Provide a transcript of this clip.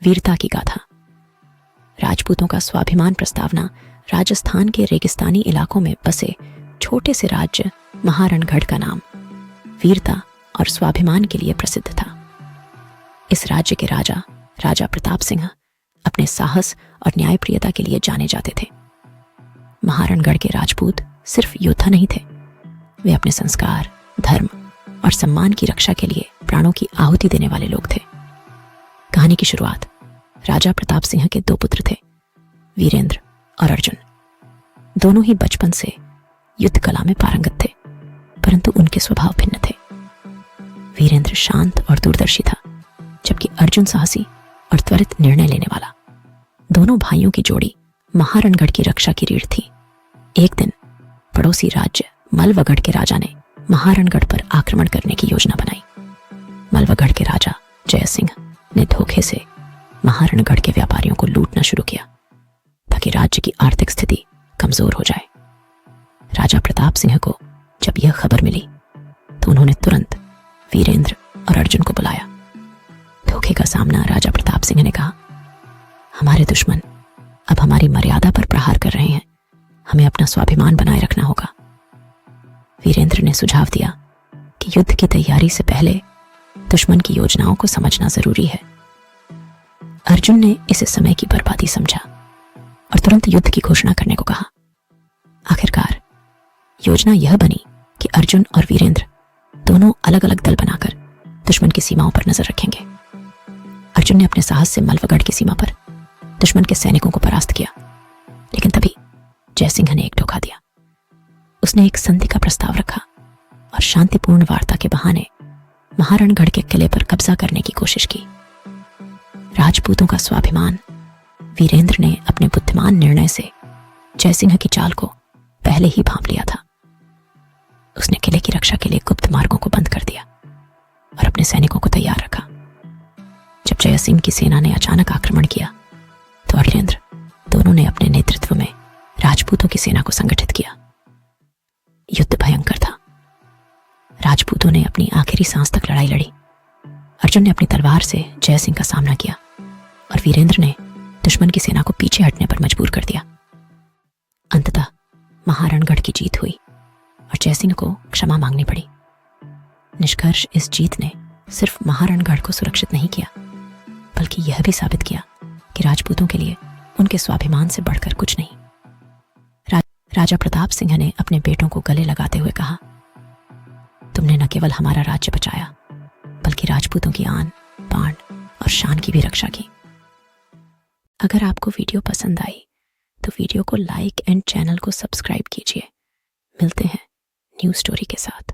वीरता की गाथा। राजपूतों का स्वाभिमान प्रस्तावना राजस्थान के रेगिस्तानी इलाकों में बसे छोटे से राज्य महारणगढ़ का नाम वीरता और स्वाभिमान के लिए प्रसिद्ध था। इस राज्य के राजा राजा प्रताप सिंह अपने साहस और न्यायप्रियता के लिए जाने जाते थे। महारणगढ़ के राजपूत सिर्फ योद्धा नहीं थे, वे अपने संस्कार, धर्म और सम्मान की रक्षा के लिए प्राणों की आहुति देने वाले लोग थे। कहानी की शुरुआत राजा प्रताप सिंह के दो पुत्र थे, वीरेंद्र और अर्जुन। दोनों ही बचपन से युद्ध कला में पारंगत थे, परंतु उनके स्वभाव भिन्न थे। वीरेंद्र शांत और दूरदर्शी था, जबकि अर्जुन साहसी और त्वरित निर्णय लेने वाला। दोनों भाइयों की जोड़ी महारणगढ़ की रक्षा की रीढ़ थी। एक दिन पड़ोसी राज्य मलवगढ़ के राजा ने महारणगढ़ पर आक्रमण करने की योजना बनाई। मलवगढ़ के राजा जय सिंह ने धोखे से महारणगढ़ के व्यापारियों को लूटना शुरू किया ताकि राज्य की आर्थिक स्थिति कमजोर हो जाए। राजा प्रताप सिंह को जब यह खबर मिली तो उन्होंने तुरंत वीरेंद्र और अर्जुन को बुलाया। धोखे का सामना राजा प्रताप सिंह ने कहा, हमारे दुश्मन अब हमारी मर्यादा पर प्रहार कर रहे हैं, हमें अपना स्वाभिमान बनाए रखना होगा। वीरेंद्र ने सुझाव दिया कि युद्ध की तैयारी से पहले दुश्मन की योजनाओं को समझना जरूरी है। अर्जुन ने इसे समय की बर्बादी समझा और तुरंत युद्ध की घोषणा करने को कहा। आखिरकार योजना यह बनी कि अर्जुन और वीरेंद्र दोनों अलग अलग दल बनाकर दुश्मन की सीमाओं पर नजर रखेंगे। अर्जुन ने अपने साहस से मलवगढ़ की सीमा पर दुश्मन के सैनिकों को परास्त किया, लेकिन तभी जयसिंह ने एक धोखा दिया। उसने एक संधि का प्रस्ताव रखा और शांतिपूर्ण वार्ता के बहाने महारणगढ़ के किले पर कब्जा करने की कोशिश की। राजपूतों का स्वाभिमान वीरेंद्र ने अपने बुद्धिमान निर्णय से जयसिंह की चाल को पहले ही भांप लिया था। उसने किले की रक्षा के लिए गुप्त मार्गों को बंद कर दिया और अपने सैनिकों को तैयार रखा। जब जयसिंह की सेना ने अचानक आक्रमण किया तो वीरेंद्र दोनों ने अपने नेतृत्व में राजपूतों की सेना को संगठित किया। युद्ध भयंकर था। राजपूतों ने अपनी आखिरी सांस तक लड़ाई लड़ी। अर्जुन ने अपनी तलवार से जयसिंह का सामना किया और वीरेंद्र ने दुश्मन की सेना को पीछे हटने पर मजबूर कर दिया। अंततः महारणगढ़ की जीत हुई और जयसिंह को क्षमा मांगनी पड़ी। निष्कर्ष इस जीत ने सिर्फ महारणगढ़ को सुरक्षित नहीं किया, बल्कि यह भी साबित किया कि राजपूतों के लिए उनके स्वाभिमान से बढ़कर कुछ नहीं। राजा प्रताप सिंह ने अपने बेटों को गले लगाते हुए कहा, तुमने न केवल हमारा राज्य बचाया, बल्कि राजपूतों की आन, बाण और शान की भी रक्षा की। अगर आपको वीडियो पसंद आई तो वीडियो को लाइक एंड चैनल को सब्सक्राइब कीजिए। मिलते हैं न्यू स्टोरी के साथ।